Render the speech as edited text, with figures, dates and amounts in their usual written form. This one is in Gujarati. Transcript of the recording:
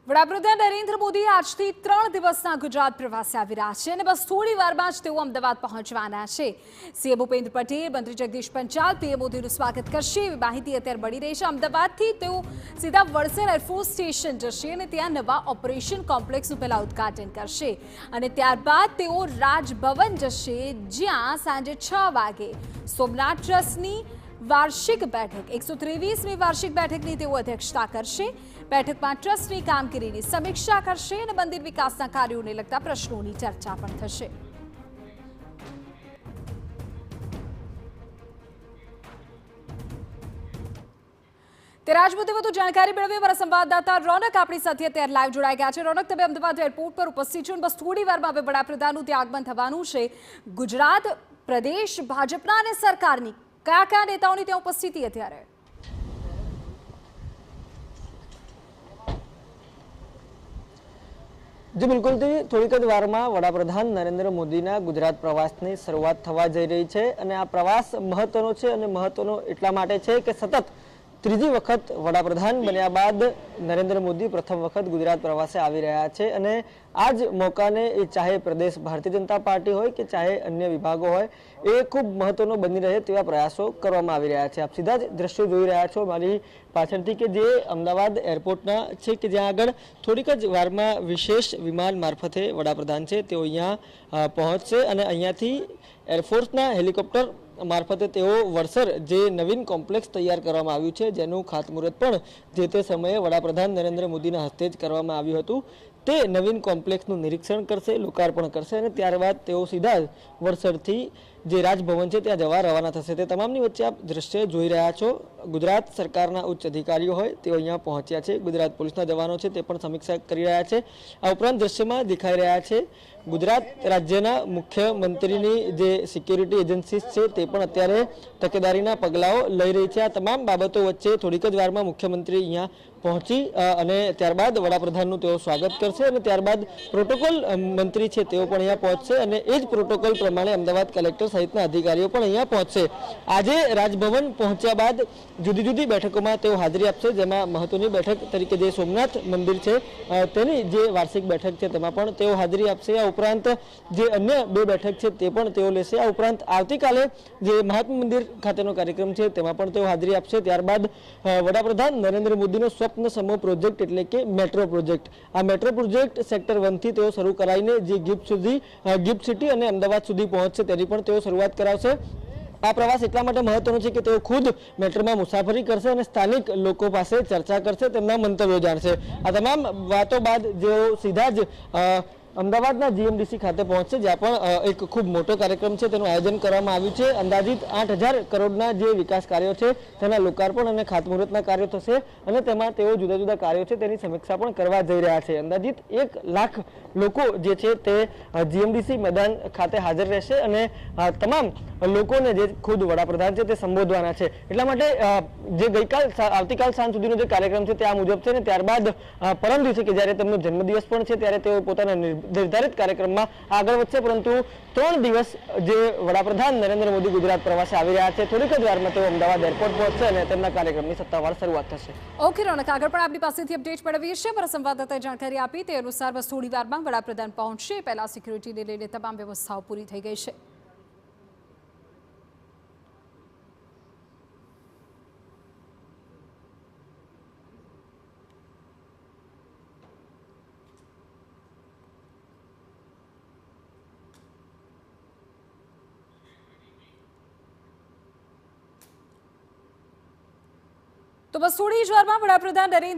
વડાપ્રધાન નરેન્દ્ર મોદી આજથી 3 દિવસના ગુજરાત પ્રવાસે આવી રહ્યા છે અને બસ થોડી વારમાં જ તેઓ અમદાવાદ પહોંચવાના છે। સીએમ ભૂપેન્દ્ર પટેલ, મંત્રી જગદીશ પંચાલ પીએમ મોદીનું સ્વાગત કરશે એવી માહિતી અત્યારે મળી રહી છે। અમદાવાદથી તેઓ સીધા વડસર એરફોર્સ સ્ટેશન જશે અને ત્યાં નવા ઓપરેશન કોમ્પ્લેક્સનું પહેલા ઉદ્ઘાટન કરશે અને ત્યારબાદ તેઓ રાજભવન જશે, જ્યાં સાંજે 6 વાગે સોમનાથ ટ્રસ્ટની વાર્ષિક બેઠક 123મી વાર્ષિક બેઠકની તેઓ અધ્યક્ષતા કરશે। બેઠકમાં ટ્રસ્ટની કામગીરીની સમીક્ષા કરશે અને મંદિર વિકાસના કાર્યોને લગતા પ્રશ્નોની ચર્ચા પણ થશે। ત્યારે આજ મુદ્દે વધુ જાણકારી મેળવી અમારા સંવાદદાતા રોનક આપણી સાથે અત્યારે લાઈવ જોડાઈ ગયા છે। રોનક, તમે અમદાવાદ એરપોર્ટ પર ઉપસ્થિત છો, બસ થોડી વારમાં હવે વડાપ્રધાનનું ત્યાં આગમન થવાનું છે। ગુજરાત પ્રદેશ ભાજપના અને સરકારની કયા નેતાઓની ત્યાં ઉપસ્થિતિ અત્યારે? जी बिल्कुल, થોડીક જ વારમાં વડાપ્રધાન નરેન્દ્ર મોદીના ગુજરાત પ્રવાસની શરૂઆત થવા જઈ રહી છે અને આ પ્રવાસ મહત્વનો છે અને મહત્વનો એટલા માટે છે કે સતત ત્રીજી વખત વડાપ્રધાન બન્યા બાદ નરેન્દ્ર મોદી પ્રથમ વખત ગુજરાત પ્રવાસે આવી રહ્યા છે અને આ જ મોકાને એ ચાહે પ્રદેશ ભારતીય જનતા પાર્ટી હોય કે ચાહે અન્ય વિભાગો હોય એ ખૂબ મહત્વનો બની રહે તેવા પ્રયાસો કરવામાં આવી રહ્યા છે। આપ સીધા જ દ્રશ્યો જોઈ રહ્યા છો મારી પાછળથી કે જે અમદાવાદ એરપોર્ટના છે કે જ્યાં આગળ થોડીક જ વારમાં વિશેષ વિમાન મારફતે વડાપ્રધાન છે તેઓ અહીંયા પહોંચશે અને અહીંયાથી એરફોર્સના હેલિકોપ્ટર મારફતે તેઓ વડસર જે નવીન કોમ્પ્લેક્સ તૈયાર કરવામાં આવ્યું છે, જેનું ખાતમુહૂર્ત પણ જે તે સમયે વડાપ્રધાન નરેન્દ્ર મોદીના હસ્તે જ કરવામાં આવ્યું હતું, તે નવીન કોમ્પ્લેક્સનું નિરીક્ષણ કરશે, લોકાર્પણ કરશે અને ત્યારબાદ તેઓ સીધા જ વડસરથી જે રાજભવન છે ત્યાં જવા રવાના થશે। તે તમામની વચ્ચે આપ દ્રશ્ય જોઈ રહ્યા છો, ગુજરાત સરકારના ઉચ્ચ અધિકારીઓ હોય તેઓ અહીંયા પહોંચ્યા છે, ગુજરાત પોલીસના જવાનો છે તે પણ સમીક્ષા કરી રહ્યા છે। આ ઉપરાંત દ્રશ્યમાં દેખાઈ રહ્યા છે ગુજરાત રાજ્યના મુખ્યમંત્રીની જે સિક્યોરિટી એજન્સીસ છે તે પણ અત્યારે તકેદારીના પગલાઓ લઈ રહી છે। આ તમામ બાબતો વચ્ચે થોડીક જ વારમાં મુખ્યમંત્રી અહીંયા પહોંચી અને ત્યારબાદ વડાપ્રધાનનું તેઓ સ્વાગત કરશે અને ત્યારબાદ પ્રોટોકોલ મંત્રી છે તેઓ પણ અહીંયા પહોંચશે અને એ જ પ્રોટોકોલ પ્રમાણે અમદાવાદ કલેક્ટર સહિતના અધિકારીઓ પણ અહીંયા પહોંચશે। આજે રાજભવન પહોંચ્યા બાદ જુદી જુદી બેઠકોમાં તેઓ હાજરી આપશે, જેમાં મહત્વની બેઠક તરીકે જે સોમનાથ મંદિર છે તેની જે વાર્ષિક બેઠક છે તેમાં પણ તેઓ હાજરી આપશે। આ ઉપરાંત જે અન્ય 2 બેઠક છે તે પણ તેઓ લેશે। આ ઉપરાંત આવતીકાલે જે મહાત્મા મંદિર ખાતેનો કાર્યક્રમ છે તેમાં પણ તેઓ હાજરી આપશે। ત્યારબાદ વડાપ્રધાન નરેન્દ્ર મોદીનો સ્વપ્ન સમૂહ પ્રોજેક્ટ એટલે કે મેટ્રો પ્રોજેક્ટ, આ મેટ્રો પ્રોજેક્ટ સેક્ટર 1 થી તેઓ શરૂ કરાવીને જે ગિફ્ટ સિટી અને અમદાવાદ સુધી પહોંચશે તેની પણ તેઓ શરૂઆત કરાવશે। આ પ્રવાસ એટલા માટે મહત્વનો છે કે તેઓ ખુદ મેટ્રોમાં મુસાફરી કરશે અને સ્થાનિક લોકો પાસે ચર્ચા કરશે, તેમના મંતવ્યો જાણશે। આ તમામ વાતો બાદ જેઓ સીધા જ અમદાવાદના જીએમડીસી ખાતે પહોંચશે, જ્યાં પણ એક ખૂબ મોટો કાર્યક્રમ છે તેનું આયોજન કરવામાં આવ્યું છે। અંદાજિત 8000 કરોડના જે વિકાસ કાર્યો છે તેના લોકાર્પણ અને ખાતમુહૂર્તના કાર્યો થશે અને તેમાં તેઓ જુદા જુદા કાર્યો છે તેની સમીક્ષા પણ કરવા જઈ રહ્યા છે। અંદાજિત 1 લાખ લોકો જે છે તે જીએમડીસી મેદાન ખાતે હાજર રહેશે અને તમામ લોકોને જે ખુદ વડાપ્રધાન છે તે સંબોધવાના છે। એટલા માટે જે આવતીકાલ સાંજ સુધીનો જે કાર્યક્રમ છે તે આ મુજબ છે ને ત્યારબાદ પરમ દિવસે કે જ્યારે તેમનો જન્મદિવસ પણ છે ત્યારે તેઓ પોતાના નિર્ધારિત કાર્યક્રમમાં આગળ વધશે। પરંતુ 3 દિવસ જે વડાપ્રધાન નરેન્દ્ર મોદી ગુજરાત પ્રવાસે આવી રહ્યા છે, થોડીક જ વારમાં તેઓ અમદાવાદ એરપોર્ટ પહોંચશે અને તેમના કાર્યક્રમની સત્તાવાર શરૂઆત થશે। ઓકે રોનક, આગળ પણ આપની પાસેથી અપડેટ મેળવીએ છીએ। અમારા સંવાદદાતાએ જાણકારી આપી તે અનુસાર બસ થોડી વારમાં વડાપ્રધાન પહોંચશે, પહેલા સિક્યુરિટીને લઈને તમામ વ્યવસ્થાઓ પૂરી થઈ ગઈ છે। તો બસ થોડી જ વારમાં વડાપ્રધાન નરેન્દ્ર